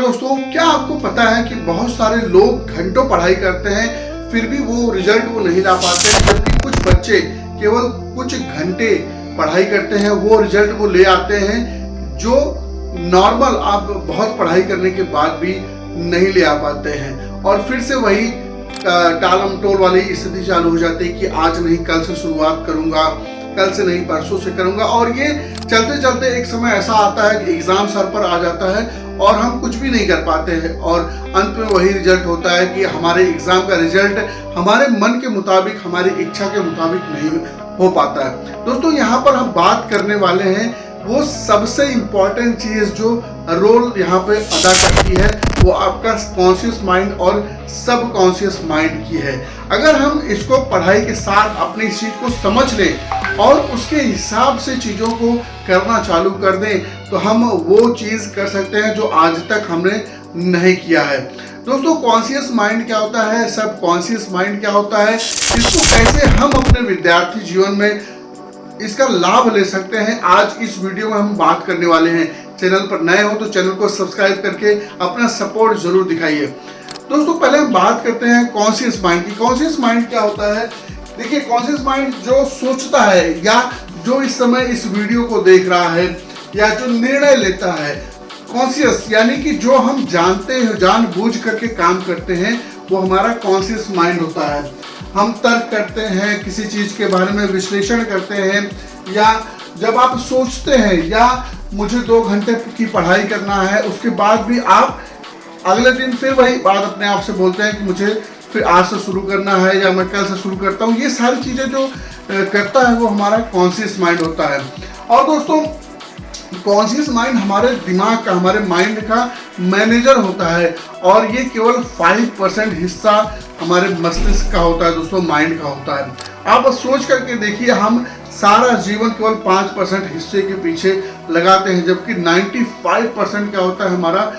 दोस्तों, क्या आपको पता है कि बहुत सारे लोग घंटों पढ़ाई करते हैं फिर भी वो रिजल्ट वो नहीं ला पाते हैं, जबकि कुछ बच्चे केवल कुछ घंटे पढ़ाई करते हैं वो रिजल्ट वो ले आते हैं जो नॉर्मल आप बहुत पढ़ाई करने के बाद भी नहीं ले आ पाते हैं। और फिर से वही टालम टोल वाली स्थिति चालू हो जाती है कि आज नहीं कल से शुरुआत करूंगा, कल से नहीं परसों से करूंगा। और ये चलते चलते एक समय ऐसा आता है कि एग्जाम सर पर आ जाता है और हम कुछ भी नहीं कर पाते हैं और अंत में वही रिजल्ट होता है कि हमारे एग्जाम का रिजल्ट हमारे मन के मुताबिक, हमारी इच्छा के मुताबिक नहीं हो पाता है। दोस्तों, यहाँ पर हम बात करने वाले हैं वो सबसे इम्पॉर्टेंट चीज जो रोल यहाँ पे अदा करती है, वो आपका कॉन्शियस माइंड और सब कॉन्शियस माइंड की है। अगर हम इसको पढ़ाई के साथ अपनी इस चीज को समझ लें और उसके हिसाब से चीजों को करना चालू कर दें तो हम वो चीज कर सकते हैं जो आज तक हमने नहीं किया है। दोस्तों, कॉन्शियस माइंड क्या होता है, सब कॉन्शियस माइंड क्या होता है, इसको कैसे हम अपने विद्यार्थी जीवन में इसका लाभ ले सकते हैं, आज इस वीडियो में हम बात करने वाले हैं। चैनल पर नए हो तो चैनल को सब्सक्राइब करके अपना सपोर्ट जरूर दिखाइए। दोस्तों, पहले हम बात करते हैं कॉन्शियस माइंड की। कॉन्शियस माइंड क्या होता है? देखिए, कॉन्शियस माइंड जो सोचता है या जो इस समय इस वीडियो को देख रहा है या जो निर्णय लेता है, कॉन्शियस यानी कि जो हम जानते हैं, जानबूझ करके काम करते हैं, वो हमारा कॉन्शियस माइंड होता है। हम तर्क करते हैं, किसी चीज के बारे में विश्लेषण करते हैं, या जब आप सोचते हैं या मुझे 2 घंटे की पढ़ाई करना है, उसके बाद भी आप अगले दिन फिर वही बात अपने आप से बोलते हैं कि मुझे फिर आज से शुरू करना है या मैं कल से शुरू करता हूँ। ये सारी चीजें जो करता है वो हमारा कॉन्शियस माइंड होता है। और दोस्तों, कॉन्शियस माइंड हमारे दिमाग का, हमारे माइंड का मैनेजर होता है और ये केवल 5% हिस्सा हमारे मस्तिष्क का होता है। दोस्तों, माइंड का होता है। आप बस सोच करके देखिए, हम सारा जीवन केवल 5% हिस्से के पीछे लगाते हैं, जबकि 95% क्या होता है हमारा,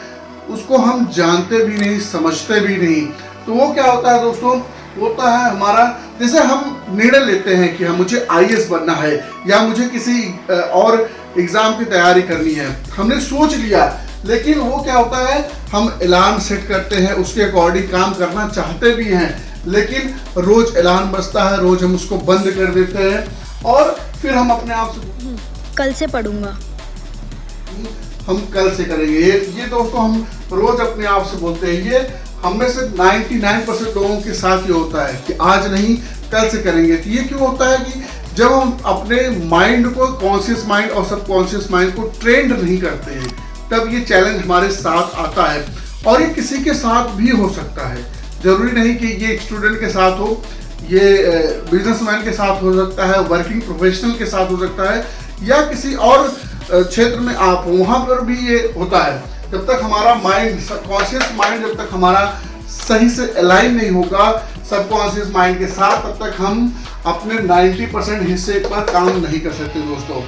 उसको हम जानते भी नहीं, समझते भी नहीं। तो वो क्या होता है दोस्तों, होता है हमारा, जैसे हम निर्णय लेते हैं कि हम मुझे IAS बनना है या मुझे किसी और एग्जाम की तैयारी करनी है, हमने सोच लिया, लेकिन वो क्या होता है, हम अलार्म सेट करते हैं, उसके अकॉर्डिंग काम करना चाहते भी हैं, लेकिन रोज अलार्म बजता है, रोज हम उसको बंद कर देते हैं और फिर हम अपने आप से कल से पढ़ूंगा, हम कल से करेंगे। ये दोस्तों हम रोज अपने आप से बोलते हैं। ये हम में से 99% लोगों के साथ ये होता है कि आज नहीं कल से करेंगे। तो ये क्यों होता है कि जब हम अपने माइंड को, कॉन्शियस माइंड और सब कॉन्शियस माइंड को ट्रेंड नहीं करते हैं, तब ये चैलेंज हमारे साथ आता है। और ये किसी के साथ भी हो सकता है, जरूरी नहीं कि ये एक स्टूडेंट के साथ हो, ये बिजनेसमैन के साथ हो सकता है, वर्किंग प्रोफेशनल के साथ हो सकता है, या किसी और क्षेत्र में आप हो, वहाँ पर भी ये होता है। जब तक हमारा माइंड, सबकॉन्शियस माइंड जब तक हमारा सही से अलाइन नहीं होगा सबकॉन्शियस माइंड के साथ, तब तक हम अपने 90% हिस्से पर काम नहीं कर सकते दोस्तों।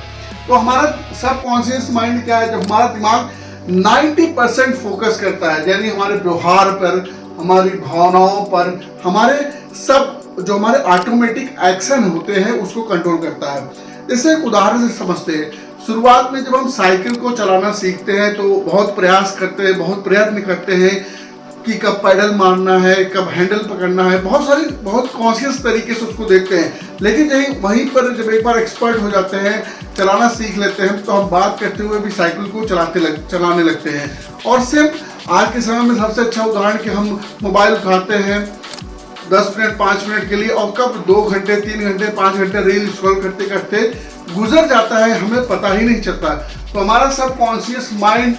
तो हमारा सबकॉन्शियस माइंड क्या है? जब हमारा दिमाग 90% फोकस करता है, यानी हमारे व्यवहार पर, हमारी भावनाओं पर, हमारे सब जो हमारे ऑटोमेटिक एक्शन होते हैं उसको कंट्रोल करता है। जैसे एक उदाहरण से समझते हैं, शुरुआत में जब हम साइकिल को चलाना सीखते हैं तो बहुत प्रयास करते हैं, बहुत प्रयत्न करते हैं कि कब पैडल मारना है, कब हैंडल पकड़ना है, बहुत कॉन्शियस तरीके से उसको देखते हैं। लेकिन वहीं पर जब एक बार एक्सपर्ट हो जाते हैं, चलाना सीख लेते हैं, तो हम बात करते हुए भी साइकिल को चलाने लगते हैं। और सेम आज के समय में सबसे अच्छा उदाहरण कि हम मोबाइल उठाते हैं 10 मिनट 5 मिनट के लिए और कब 2 घंटे 3 घंटे 5 घंटे रील स्क्रॉल करते करते गुजर जाता है, हमें पता ही नहीं चलता। तो हमारा सबकॉन्शियस माइंड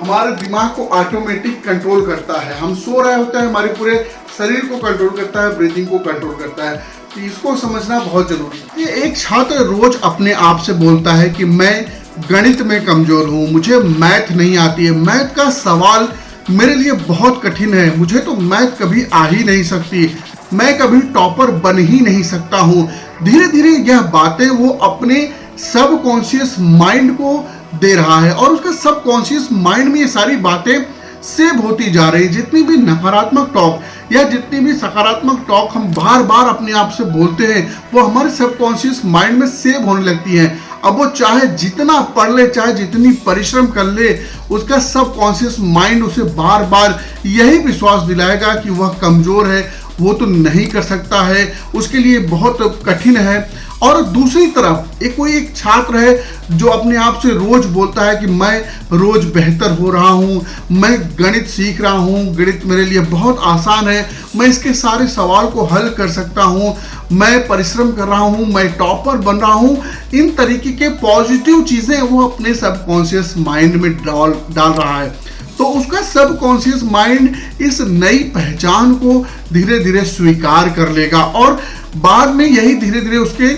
हमारे दिमाग को ऑटोमेटिक कंट्रोल करता है। हम सो रहे होते हैं, हमारे पूरे शरीर को कंट्रोल करता है, ब्रीदिंग को कंट्रोल करता है। तो इसको समझना बहुत जरूरी है। ये एक छात्र रोज अपने आप से बोलता है कि मैं गणित में कमजोर हूँ, मुझे मैथ नहीं आती है, मैथ का सवाल मेरे लिए बहुत कठिन है, मुझे तो मैथ कभी आ ही नहीं सकती, मैं कभी टॉपर बन ही नहीं सकता हूँ। धीरे धीरे यह बातें वो अपने सबकॉन्शियस माइंड को दे रहा है और उसका सबकॉन्शियस माइंड में ये सारी बातें सेव होती जा रही है। जितनी भी नकारात्मक टॉक या जितनी भी सकारात्मक टॉक हम बार बार अपने आप से बोलते हैं, वो हमारे सबकॉन्शियस माइंड में सेव होने लगती हैं। अब वो चाहे जितना पढ़ ले, चाहे जितनी परिश्रम कर ले, उसका सबकॉन्शियस माइंड उसे बार बार यही विश्वास दिलाएगा कि वह कमजोर है, वो तो नहीं कर सकता है, उसके लिए बहुत कठिन है। और दूसरी तरफ कोई एक छात्र है जो अपने आप से रोज बोलता है कि मैं रोज बेहतर हो रहा हूँ, मैं गणित सीख रहा हूँ, गणित मेरे लिए बहुत आसान है, मैं इसके सारे सवाल को हल कर सकता हूँ, मैं परिश्रम कर रहा हूँ, मैं टॉपर बन रहा हूँ। इन तरीके के पॉजिटिव चीजें वो अपने सबकॉन्शियस माइंड में डाल रहा है। तो उसका सबकॉन्शियस माइंड इस नई पहचान को धीरे धीरे स्वीकार कर लेगा और बाद में यही धीरे धीरे उसके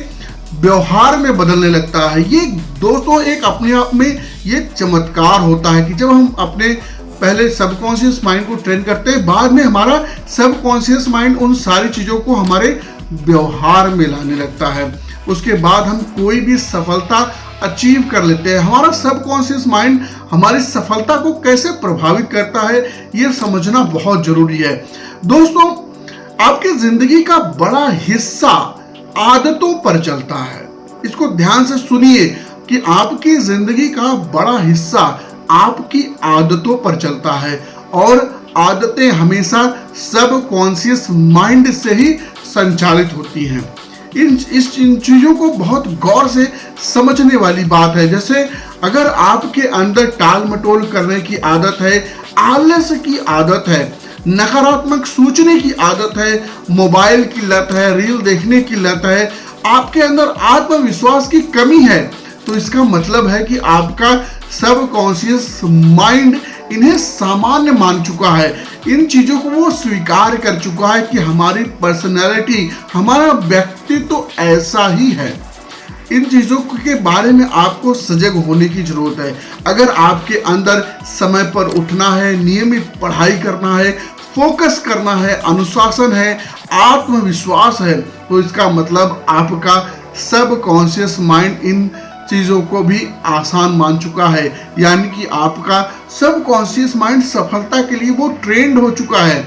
व्यवहार में बदलने लगता है। ये दोस्तों एक अपने आप में ये चमत्कार होता है कि जब हम अपने पहले सबकॉन्शियस माइंड को ट्रेन करते हैं, बाद में हमारा सबकॉन्शियस माइंड उन सारी चीजों को हमारे व्यवहार में लाने लगता है। उसके बाद हम कोई भी सफलता अचीव कर लेते हैं। हमारा सबकॉन्शियस माइंड हमारी सफलता को कैसे प्रभावित करता है, ये समझना बहुत जरूरी है। दोस्तों, आपकी जिंदगी का बड़ा हिस्सा आदतों पर चलता है। इसको ध्यान से सुनिए कि आपकी जिंदगी का बड़ा हिस्सा आपकी आदतों पर चलता है और आदतें हमेशा सबकॉन्शियस माइंड से ही संचालित होती हैं। इन चीजों को बहुत गौर से समझने वाली बात है। जैसे अगर आपके अंदर टाल मटोल करने की आदत है, आलस की आदत है, नकारात्मक सोचने की आदत है, मोबाइल की लत है, रील देखने की लत है, आपके अंदर आत्मविश्वास की कमी है, तो इसका मतलब है कि आपका सबकॉन्शियस माइंड इन्हें सामान्य मान चुका है। इन चीजों को वो स्वीकार कर चुका है कि हमारी पर्सनैलिटी, हमारा व्यक्तित्व तो ऐसा ही है। इन चीजों के बारे में आपको सजग होने की जरूरत है। अगर आपके अंदर समय पर उठना है, नियमित पढ़ाई करना है, फोकस करना है, अनुशासन है, आत्मविश्वास है, तो इसका मतलब आपका सबकॉन्शियस माइंड इन चीजों को भी आसान मान चुका है। यानी कि आपका सबकॉन्शियस माइंड सफलता के लिए वो ट्रेंड हो चुका है।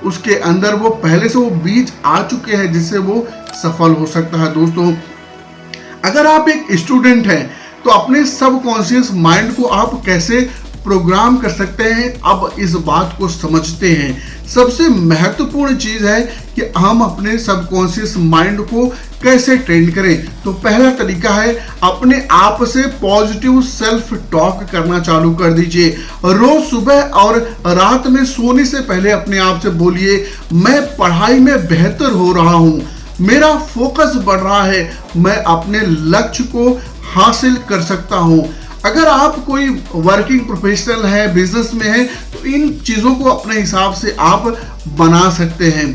उसके अंदर वो पहले से वो बीज आ चुके हैं जिससे वो सफल हो सकता है। दोस्तों, अगर आप एक स्टूडेंट हैं तो अपने सबकॉन्शियस माइंड को आप कैसे प्रोग्राम कर सकते हैं, अब इस बात को समझते हैं। सबसे महत्वपूर्ण चीज है कि हम अपने सबकॉन्शियस माइंड को कैसे ट्रेन करें। तो पहला तरीका है अपने आप से पॉजिटिव सेल्फ टॉक करना चालू कर दीजिए। रोज सुबह और रात में सोने से पहले अपने आप से बोलिए, मैं पढ़ाई में बेहतर हो रहा हूँ, मेरा फोकस बढ़ रहा है, मैं अपने लक्ष्य को हासिल कर सकता हूँ। अगर आप कोई वर्किंग प्रोफेशनल है, बिजनेस में है, तो इन चीज़ों को अपने हिसाब से आप बना सकते हैं।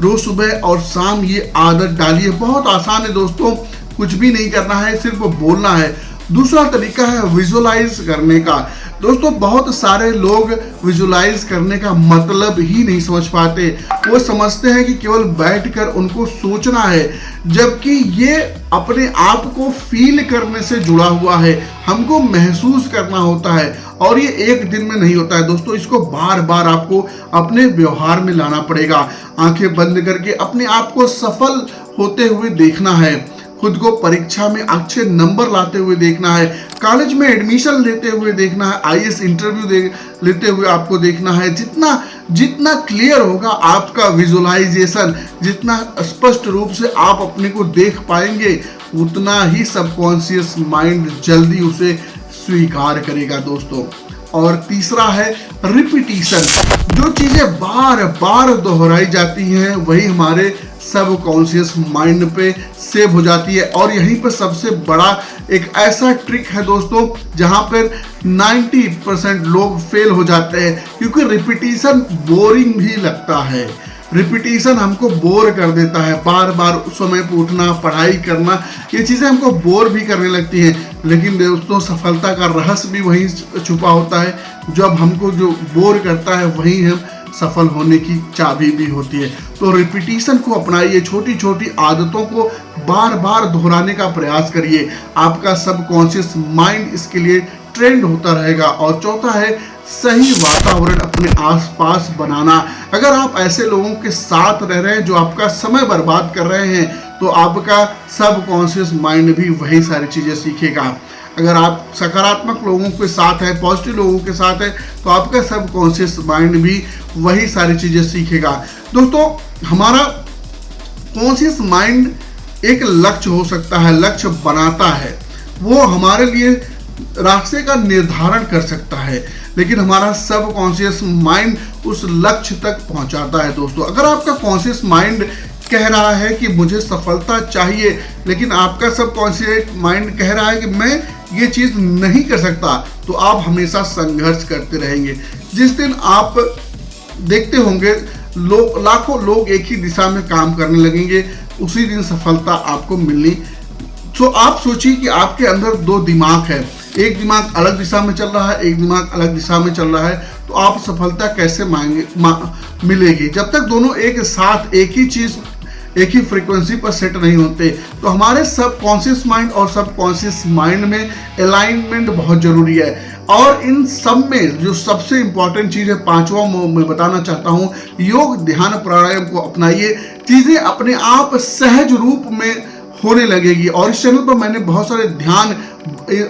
रोज सुबह और शाम ये आदत डालिए। बहुत आसान है दोस्तों, कुछ भी नहीं करना है, सिर्फ बोलना है। दूसरा तरीका है विजुअलाइज करने का। दोस्तों, बहुत सारे लोग विजुअलाइज करने का मतलब ही नहीं समझ पाते। वो समझते हैं कि केवल बैठकर उनको सोचना है, जबकि ये अपने आप को फील करने से जुड़ा हुआ है। हमको महसूस करना होता है और ये एक दिन में नहीं होता है। दोस्तों, इसको बार बार आपको अपने व्यवहार में लाना पड़ेगा। आंखें बंद करके अपने आप को सफल होते हुए देखना है, खुद को परीक्षा में अच्छे नंबर लाते हुए देखना है, कॉलेज में एडमिशन लेते हुए देखना है, आईएएस इंटरव्यू लेते हुए आपको देखना है। जितना क्लियर होगा आपका विजुअलाइजेशन, जितना स्पष्ट रूप से आप अपने को देख पाएंगे, उतना ही सबकॉन्शियस माइंड जल्दी उसे स्वीकार करेगा दोस्तों। और तीसरा है रिपीटिशन। जो चीजें बार बार दोहराई जाती हैं वही हमारे सबकॉन्शियस माइंड पे सेव हो जाती है। और यहीं पर सबसे बड़ा एक ऐसा ट्रिक है दोस्तों, जहां पर 90% लोग फेल हो जाते हैं, क्योंकि रिपीटिशन बोरिंग भी लगता है। रिपीटिशन हमको बोर कर देता है। बार बार समय पर उठना, पढ़ाई करना, ये चीज़ें हमको बोर भी करने लगती हैं। लेकिन दोस्तों, सफलता का रहस्य भी वहीं छुपा होता है। जब हमको जो बोर करता है वहीं हम सफल होने की चाबी भी होती है। तो रिपीटिशन को अपनाइए, छोटी छोटी आदतों को बार बार दोहराने का प्रयास करिए। आपका सबकॉन्शियस माइंड इसके लिए ट्रेंड होता रहेगा। और चौथा है सही वातावरण अपने आसपास बनाना। अगर आप ऐसे लोगों के साथ रह रहे हैं जो आपका समय बर्बाद कर रहे हैं, तो आपका सबकॉन्शियस माइंड भी वही सारी चीज़ें सीखेगा। अगर आप सकारात्मक लोगों के साथ हैं, पॉजिटिव लोगों के साथ हैं, तो आपका सबकॉन्शियस माइंड भी वही सारी चीज़ें सीखेगा। दोस्तों, हमारा कॉन्शियस माइंड एक लक्ष्य हो सकता है, लक्ष्य बनाता है, वो हमारे लिए रास्ते का निर्धारण कर सकता है, लेकिन हमारा सबकॉन्शियस माइंड उस लक्ष्य तक पहुंचाता है। दोस्तों, अगर आपका कॉन्शियस माइंड कह रहा है कि मुझे सफलता चाहिए, लेकिन आपका सबकॉन्शियस माइंड कह रहा है कि मैं ये चीज़ नहीं कर सकता, तो आप हमेशा संघर्ष करते रहेंगे। जिस दिन आप देखते होंगे लाखों लोग एक ही दिशा में काम करने लगेंगे, उसी दिन सफलता आपको मिलनी। तो आप सोचिए कि आपके अंदर दो दिमाग है, एक दिमाग अलग दिशा में चल रहा है, एक दिमाग अलग दिशा में चल रहा है, तो आप सफलता कैसे मिलेगी? जब तक दोनों एक साथ एक ही चीज़, एक ही फ्रीक्वेंसी पर सेट नहीं होते। तो हमारे सबकॉन्शियस माइंड और सबकॉन्शियस माइंड में अलाइनमेंट बहुत जरूरी है। और इन सब में जो सबसे इंपॉर्टेंट चीज़ है, पांचवा मैं बताना चाहता हूँ, योग, ध्यान, प्राणायाम को अपनाइए। चीज़ें अपने आप सहज रूप में होने लगेगी। और इस चैनल पर मैंने बहुत सारे ध्यान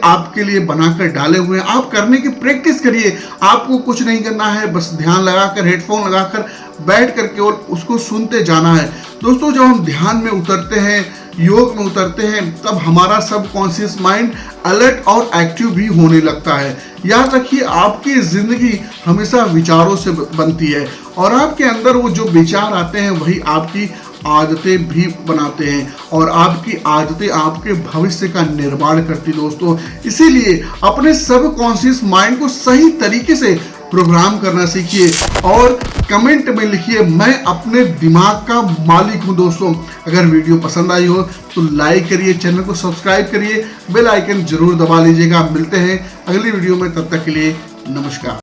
आपके लिए बनाकर डाले हुए हैं, आप करने की प्रैक्टिस करिए। आपको कुछ नहीं करना है, बस ध्यान लगाकर, हेडफोन लगाकर बैठ कर केवल उसको सुनते जाना है। दोस्तों, जब हम ध्यान में उतरते हैं, योग में उतरते हैं, तब हमारा सबकॉन्शियस माइंड अलर्ट और एक्टिव भी होने लगता है। याद रखिए, आपकी जिंदगी हमेशा विचारों से बनती है, और आपके अंदर वो जो विचार आते हैं वही आपकी आदतें भी बनाते हैं, और आपकी आदतें आपके भविष्य का निर्माण करती। दोस्तों, इसीलिए अपने सबकॉन्शियस माइंड को सही तरीके से प्रोग्राम करना सीखिए, और कमेंट में लिखिए, मैं अपने दिमाग का मालिक हूं। दोस्तों, अगर वीडियो पसंद आई हो तो लाइक करिए, चैनल को सब्सक्राइब करिए, बेल आइकन जरूर दबा लीजिएगा। मिलते हैं अगली वीडियो में, तब तक के लिए नमस्कार।